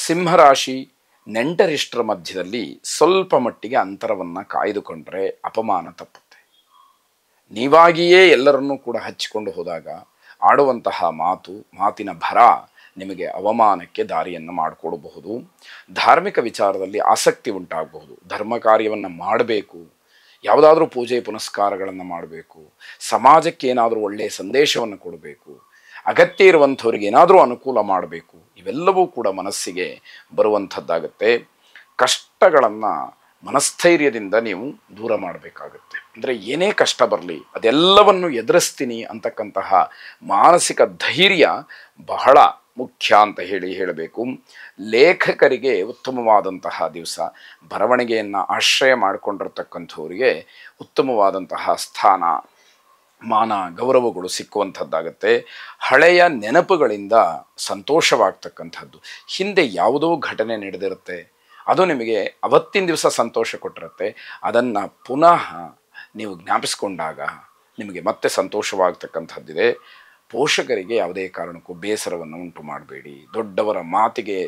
ಸಿಂಹರಾಶಿ ನೆಂಟರಿಷ್ಟರ ಮಧ್ಯದಲ್ಲಿ ಸ್ವಲ್ಪ ಮಟ್ಟಿಗೆ ಅಂತರವನ್ನು ಕಾಯ್ದುಕೊಂಡ್ರೆ ಅಪಮಾನ ತಪ್ಪುತ್ತೆ. ನೀವಾಗಿಯೇ ಎಲ್ಲರನ್ನೂ ಕೂಡ ಹಚ್ಚಿಕೊಂಡು ಹೋದಾಗ ಆಡುವಂತಹ ಮಾತಿನ ಭರ ನಿಮಗೆ ಅವಮಾನಕ್ಕೆ ದಾರಿಯನ್ನು ಮಾಡಿಕೊಡಬಹುದು. ಧಾರ್ಮಿಕ ವಿಚಾರದಲ್ಲಿ ಆಸಕ್ತಿ ಉಂಟಾಗಬಹುದು. ಧರ್ಮ ಕಾರ್ಯವನ್ನು ಮಾಡಬೇಕು, ಯಾವುದಾದ್ರೂ ಪೂಜೆ ಪುನಸ್ಕಾರಗಳನ್ನು ಮಾಡಬೇಕು, ಸಮಾಜಕ್ಕೆ ಏನಾದರೂ ಒಳ್ಳೆಯ ಸಂದೇಶವನ್ನು ಕೊಡಬೇಕು, ಅಗತ್ಯ ಇರುವಂಥವ್ರಿಗೆ ಏನಾದರೂ ಅನುಕೂಲ ಮಾಡಬೇಕು, ಇವೆಲ್ಲವೂ ಕೂಡ ಮನಸ್ಸಿಗೆ ಬರುವಂಥದ್ದಾಗತ್ತೆ. ಕಷ್ಟಗಳನ್ನು ಮನಸ್ಥೈರ್ಯದಿಂದ ನೀವು ದೂರ ಮಾಡಬೇಕಾಗತ್ತೆ. ಅಂದರೆ ಏನೇ ಕಷ್ಟ ಬರಲಿ ಅದೆಲ್ಲವನ್ನು ಎದುರಿಸ್ತೀನಿ ಅಂತಕ್ಕಂತಹ ಮಾನಸಿಕ ಧೈರ್ಯ ಬಹಳ ಮುಖ್ಯ ಅಂತ ಹೇಳಬೇಕು. ಲೇಖಕರಿಗೆ ಉತ್ತಮವಾದಂತಹ ದಿವಸ. ಬರವಣಿಗೆಯನ್ನು ಆಶ್ರಯ ಮಾಡಿಕೊಂಡಿರ್ತಕ್ಕಂಥವರಿಗೆ ಉತ್ತಮವಾದಂತಹ ಸ್ಥಾನ, ಮಾನ, ಗೌರವಗಳು ಸಿಕ್ಕುವಂಥದ್ದಾಗತ್ತೆ. ಹಳೆಯ ನೆನಪುಗಳಿಂದ ಸಂತೋಷವಾಗ್ತಕ್ಕಂಥದ್ದು. ಹಿಂದೆ ಯಾವುದೋ ಘಟನೆ ನಡೆದಿರುತ್ತೆ, ಅದು ನಿಮಗೆ ಅವತ್ತಿನ ದಿವಸ ಸಂತೋಷ ಕೊಟ್ಟಿರುತ್ತೆ. ಅದನ್ನು ಪುನಃ ನೀವು ಜ್ಞಾಪಿಸ್ಕೊಂಡಾಗ ನಿಮಗೆ ಮತ್ತೆ ಸಂತೋಷವಾಗ್ತಕ್ಕಂಥದ್ದಿದೆ. ಪೋಷಕರಿಗೆ ಯಾವುದೇ ಕಾರಣಕ್ಕೂ ಬೇಸರವನ್ನು ಉಂಟು ಮಾಡಬೇಡಿ. ದೊಡ್ಡವರ ಮಾತಿಗೆ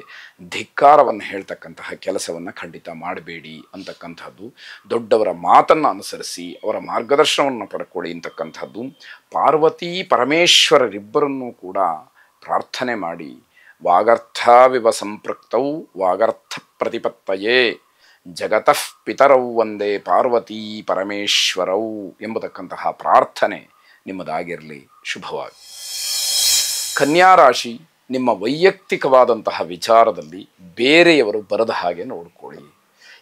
ಧಿಕ್ಕಾರವನ್ನು ಹೇಳ್ತಕ್ಕಂತಹ ಕೆಲಸವನ್ನು ಖಂಡಿತ ಮಾಡಬೇಡಿ ಅಂತಕ್ಕಂಥದ್ದು. ದೊಡ್ಡವರ ಮಾತನ್ನು ಅನುಸರಿಸಿ ಅವರ ಮಾರ್ಗದರ್ಶನವನ್ನು ಪಡ್ಕೊಳ್ಳಿ ಅಂತಕ್ಕಂಥದ್ದು. ಪಾರ್ವತಿ ಪರಮೇಶ್ವರರಿಬ್ಬರನ್ನೂ ಕೂಡ ಪ್ರಾರ್ಥನೆ ಮಾಡಿ ವಾಗರ್ಥವಿವ ಸಂಪೃಕ್ತೌ ವಾಗರ್ಥ ಪ್ರತಿಪತ್ತಯೇ ಜಗತಃ ಪಿತರೌ ಒಂದೇ ಪಾರ್ವತೀ ಪರಮೇಶ್ವರೌ ಎಂಬತಕ್ಕಂತಹ ಪ್ರಾರ್ಥನೆ ನಿಮ್ಮದಾಗಿರಲಿ. ಶುಭವಾಗಿ. ಕನ್ಯಾ ರಾಶಿ, ನಿಮ್ಮ ವೈಯಕ್ತಿಕವಾದಂತಹ ವಿಚಾರದಲ್ಲಿ ಬೇರೆಯವರು ಬರದ ಹಾಗೆ ನೋಡ್ಕೊಳ್ಳಿ.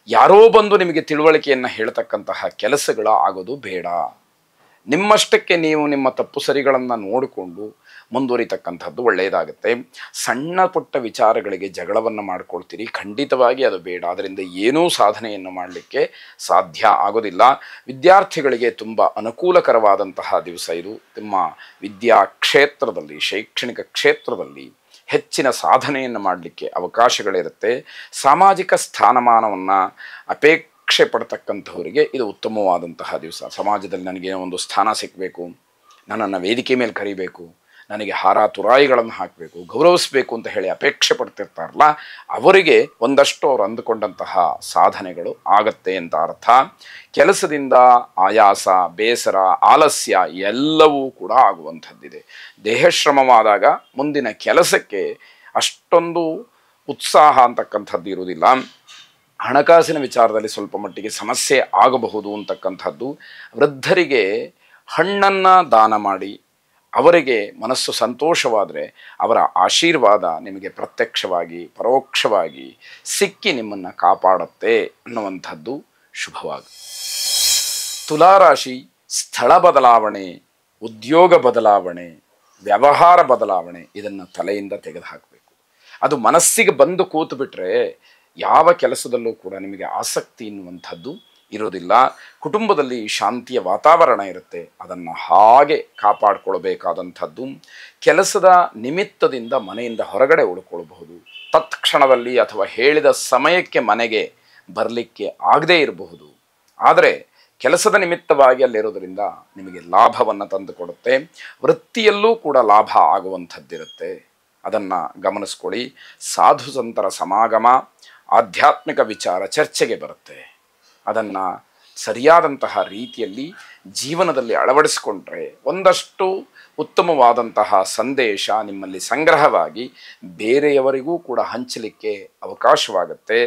ಯಾರೋ ಬಂದು ನಿಮಗೆ ತಿಳುವಳಿಕೆಯನ್ನು ಹೇಳ್ತಕ್ಕಂತಹ ಕೆಲಸಗಳ ಆಗೋದು ಬೇಡ. ನಿಮ್ಮಷ್ಟಕ್ಕೆ ನೀವು ನಿಮ್ಮ ತಪ್ಪು ಸರಿಗಳನ್ನು ನೋಡಿಕೊಂಡು ಮುಂದುವರಿತಕ್ಕಂಥದ್ದು ಒಳ್ಳೆಯದಾಗುತ್ತೆ. ಸಣ್ಣ ಪುಟ್ಟ ವಿಚಾರಗಳಿಗೆ ಜಗಳವನ್ನು ಮಾಡ್ಕೊಳ್ತೀರಿ, ಖಂಡಿತವಾಗಿ ಅದು ಬೇಡ. ಅದರಿಂದ ಏನೂ ಸಾಧನೆಯನ್ನು ಮಾಡಲಿಕ್ಕೆ ಸಾಧ್ಯ ಆಗೋದಿಲ್ಲ. ವಿದ್ಯಾರ್ಥಿಗಳಿಗೆ ತುಂಬ ಅನುಕೂಲಕರವಾದಂತಹ ದಿವಸ ಇದು. ನಿಮ್ಮ ವಿದ್ಯಾ ಕ್ಷೇತ್ರದಲ್ಲಿ, ಶೈಕ್ಷಣಿಕ ಕ್ಷೇತ್ರದಲ್ಲಿ ಹೆಚ್ಚಿನ ಸಾಧನೆಯನ್ನು ಮಾಡಲಿಕ್ಕೆ ಅವಕಾಶಗಳಿರುತ್ತೆ. ಸಾಮಾಜಿಕ ಸ್ಥಾನಮಾನವನ್ನು ಅಪೇಕ್ಷೆ ಪಡ್ತಕ್ಕಂಥವರಿಗೆ ಇದು ಉತ್ತಮವಾದಂತಹ ದಿವಸ. ಸಮಾಜದಲ್ಲಿ ನನಗೇನೋ ಒಂದು ಸ್ಥಾನ ಸಿಕ್ಕಬೇಕು, ನನ್ನನ್ನು ವೇದಿಕೆ ಮೇಲೆ ಕರಿಬೇಕು, ನನಗೆ ಹಾರ ತುರಾಯಿಗಳನ್ನು ಹಾಕಬೇಕು, ಗೌರವಿಸಬೇಕು ಅಂತ ಹೇಳಿ ಅಪೇಕ್ಷೆ ಪಡ್ತಿರ್ತಾರಲ್ಲ, ಅವರಿಗೆ ಒಂದಷ್ಟು ಅವರು ಅಂದುಕೊಂಡಂತಹ ಸಾಧನೆಗಳು ಆಗತ್ತೆ ಅಂತ ಅರ್ಥ. ಕೆಲಸದಿಂದ ಆಯಾಸ, ಬೇಸರ, ಆಲಸ್ಯ ಎಲ್ಲವೂ ಕೂಡ ಆಗುವಂಥದ್ದಿದೆ. ದೇಹಶ್ರಮವಾದಾಗ ಮುಂದಿನ ಕೆಲಸಕ್ಕೆ ಅಷ್ಟೊಂದು ಉತ್ಸಾಹ ಅಂತಕ್ಕಂಥದ್ದು ಇರುವುದಿಲ್ಲ. ಹಣಕಾಸಿನ ವಿಚಾರದಲ್ಲಿ ಸ್ವಲ್ಪ ಮಟ್ಟಿಗೆ ಸಮಸ್ಯೆ ಆಗಬಹುದು ಅಂತಕ್ಕಂಥದ್ದು. ವೃದ್ಧರಿಗೆ ಹಣ್ಣನ್ನು ದಾನ ಮಾಡಿ ಅವರಿಗೆ ಮನಸ್ಸು ಸಂತೋಷವಾದರೆ ಅವರ ಆಶೀರ್ವಾದ ನಿಮಗೆ ಪ್ರತ್ಯಕ್ಷವಾಗಿ ಪರೋಕ್ಷವಾಗಿ ಸಿಕ್ಕಿ ನಿಮ್ಮನ್ನು ಕಾಪಾಡುತ್ತೆ ಅನ್ನುವಂಥದ್ದು ಶುಭವಾಗಿ. ತುಲಾರಾಶಿ, ಸ್ಥಳ ಬದಲಾವಣೆ, ಉದ್ಯೋಗ ಬದಲಾವಣೆ, ವ್ಯವಹಾರ ಬದಲಾವಣೆ ಇದನ್ನು ತಲೆಯಿಂದ ತೆಗೆದುಹಾಕಬೇಕು. ಅದು ಮನಸ್ಸಿಗೆ ಬಂದು ಕೂತು ಬಿಟ್ಟರೆ ಯಾವ ಕೆಲಸದಲ್ಲೂ ಕೂಡ ನಿಮಗೆ ಆಸಕ್ತಿ ಎನ್ನುವಂಥದ್ದು ಇರೋದಿಲ್ಲ. ಕುಟುಂಬದಲ್ಲಿ ಶಾಂತಿಯ ವಾತಾವರಣ ಇರುತ್ತೆ, ಅದನ್ನು ಹಾಗೆ ಕಾಪಾಡಿಕೊಳ್ಬೇಕಾದಂಥದ್ದು. ಕೆಲಸದ ನಿಮಿತ್ತದಿಂದ ಮನೆಯಿಂದ ಹೊರಗಡೆ ಉಳ್ಕೊಳ್ಬಹುದು. ತತ್ಕ್ಷಣದಲ್ಲಿ ಅಥವಾ ಹೇಳಿದ ಸಮಯಕ್ಕೆ ಮನೆಗೆ ಬರಲಿಕ್ಕೆ ಆಗದೇ ಇರಬಹುದು. ಆದರೆ ಕೆಲಸದ ನಿಮಿತ್ತವಾಗಿ ಅಲ್ಲಿರೋದರಿಂದ ನಿಮಗೆ ಲಾಭವನ್ನು ತಂದುಕೊಡುತ್ತೆ. ವೃತ್ತಿಯಲ್ಲೂ ಕೂಡ ಲಾಭ ಆಗುವಂಥದ್ದಿರುತ್ತೆ, ಅದನ್ನು ಗಮನಿಸ್ಕೊಳ್ಳಿ. ಸಾಧು ಸಂತರ ಸಮಾಗಮ, ಆಧ್ಯಾತ್ಮಿಕ ವಿಚಾರ ಚರ್ಚೆಗೆ ಬರುತ್ತೆ. ಅದನ್ನು ಸರಿಯಾದಂತಹ ರೀತಿಯಲ್ಲಿ ಜೀವನದಲ್ಲಿ ಅಳವಡಿಸಿಕೊಂಡ್ರೆ ಒಂದಷ್ಟು ಉತ್ತಮವಾದಂತಹ ಸಂದೇಶ ನಿಮ್ಮಲ್ಲಿ ಸಂಗ್ರಹವಾಗಿ ಬೇರೆಯವರಿಗೂ ಕೂಡ ಹಂಚಲಿಕ್ಕೆ ಅವಕಾಶವಾಗುತ್ತೆ.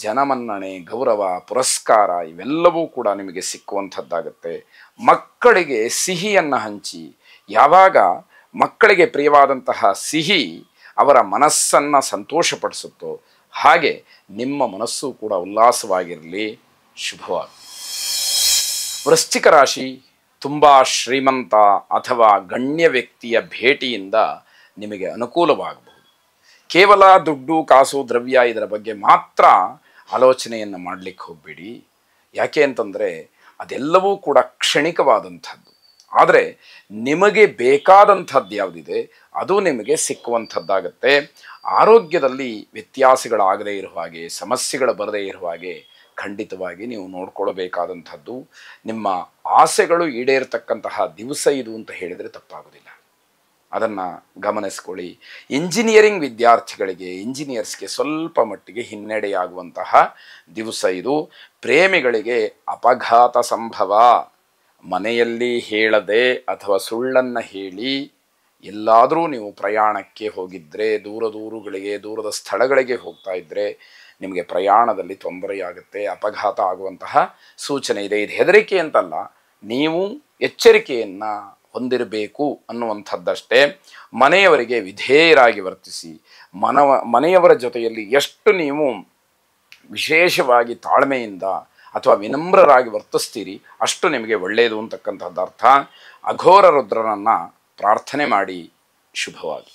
ಜನಮನ್ನಣೆ, ಗೌರವ, ಪುರಸ್ಕಾರ ಇವೆಲ್ಲವೂ ಕೂಡ ನಿಮಗೆ ಸಿಕ್ಕುವಂಥದ್ದಾಗುತ್ತೆ. ಮಕ್ಕಳಿಗೆ ಸಿಹಿಯನ್ನು ಹಂಚಿ. ಯಾವಾಗ ಮಕ್ಕಳಿಗೆ ಪ್ರಿಯವಾದಂತಹ ಸಿಹಿ ಅವರ ಮನಸ್ಸನ್ನು ಸಂತೋಷಪಡಿಸುತ್ತೋ ಹಾಗೆ ನಿಮ್ಮ ಮನಸ್ಸು ಕೂಡ ಉಲ್ಲಾಸವಾಗಿರಲಿ. ಶುಭವಾಗಿ. ವೃಶ್ಚಿಕ ರಾಶಿ, ತುಂಬ ಶ್ರೀಮಂತ ಅಥವಾ ಗಣ್ಯ ವ್ಯಕ್ತಿಯ ಭೇಟಿಯಿಂದ ನಿಮಗೆ ಅನುಕೂಲವಾಗಬಹುದು. ಕೇವಲ ದುಡ್ಡು, ಕಾಸು, ದ್ರವ್ಯ ಇದರ ಬಗ್ಗೆ ಮಾತ್ರ ಆಲೋಚನೆಯನ್ನು ಮಾಡಲಿಕ್ಕೆ ಹೋಗಬೇಡಿ. ಯಾಕೆ ಅಂತಂದರೆ ಅದೆಲ್ಲವೂ ಕೂಡ ಕ್ಷಣಿಕವಾದಂಥದ್ದು. ಆದರೆ ನಿಮಗೆ ಬೇಕಾದಂಥದ್ದು ಯಾವುದಿದೆ ಅದು ನಿಮಗೆ ಸಿಕ್ಕುವಂಥದ್ದಾಗತ್ತೆ. ಆರೋಗ್ಯದಲ್ಲಿ ವ್ಯತ್ಯಾಸಗಳಾಗದೇ ಇರುವ ಹಾಗೆ, ಸಮಸ್ಯೆಗಳು ಬರದೇ ಇರುವ ಹಾಗೆ ಖಂಡಿತವಾಗಿ ನೀವು ನೋಡ್ಕೊಳ್ಬೇಕಾದಂಥದ್ದು. ನಿಮ್ಮ ಆಸೆಗಳು ಈಡೇರತಕ್ಕಂತಹ ದಿವಸ ಇದು ಅಂತ ಹೇಳಿದರೆ ತಪ್ಪಾಗೋದಿಲ್ಲ. ಅದನ್ನು ಗಮನಿಸ್ಕೊಳ್ಳಿ. ಇಂಜಿನಿಯರಿಂಗ್ ವಿದ್ಯಾರ್ಥಿಗಳಿಗೆ, ಇಂಜಿನಿಯರ್ಸ್ಗೆ ಸ್ವಲ್ಪ ಮಟ್ಟಿಗೆ ಹಿನ್ನಡೆಯಾಗುವಂತಹ ದಿವಸ ಇದು. ಪ್ರೇಮಿಗಳಿಗೆ ಅಪಘಾತ ಸಂಭವ. ಮನೆಯಲ್ಲಿ ಹೇಳದೆ ಅಥವಾ ಸುಳ್ಳನ್ನು ಹೇಳಿ ಎಲ್ಲಾದರೂ ನೀವು ಪ್ರಯಾಣಕ್ಕೆ ಹೋಗಿದ್ದರೆ, ದೂರಗಳಿಗೆ ದೂರದ ಸ್ಥಳಗಳಿಗೆ ಹೋಗ್ತಾ ಇದ್ದರೆ ನಿಮಗೆ ಪ್ರಯಾಣದಲ್ಲಿ ತೊಂದರೆಯಾಗುತ್ತೆ, ಅಪಘಾತ ಆಗುವಂತಹ ಸೂಚನೆ ಇದೆ. ಇದು ಹೆದರಿಕೆ ಅಂತಲ್ಲ, ನೀವು ಎಚ್ಚರಿಕೆಯನ್ನು ಹೊಂದಿರಬೇಕು ಅನ್ನುವಂಥದ್ದಷ್ಟೇ. ಮನೆಯವರಿಗೆ ವಿಧೇಯರಾಗಿ ವರ್ತಿಸಿ. ಮನೆಯವರ ಜೊತೆಯಲ್ಲಿ ಎಷ್ಟು ನೀವು ವಿಶೇಷವಾಗಿ ತಾಳ್ಮೆಯಿಂದ ಅಥವಾ ವಿನಮ್ರರಾಗಿ ವರ್ತಿಸ್ತೀರಿ ಅಷ್ಟು ನಿಮಗೆ ಒಳ್ಳೆಯದು ಅಂತಕ್ಕಂಥದ್ದು ಅರ್ಥ. ಅಘೋರ ರುದ್ರನನ್ನು ಪ್ರಾರ್ಥನೆ ಮಾಡಿ. ಶುಭವಾಗಿ.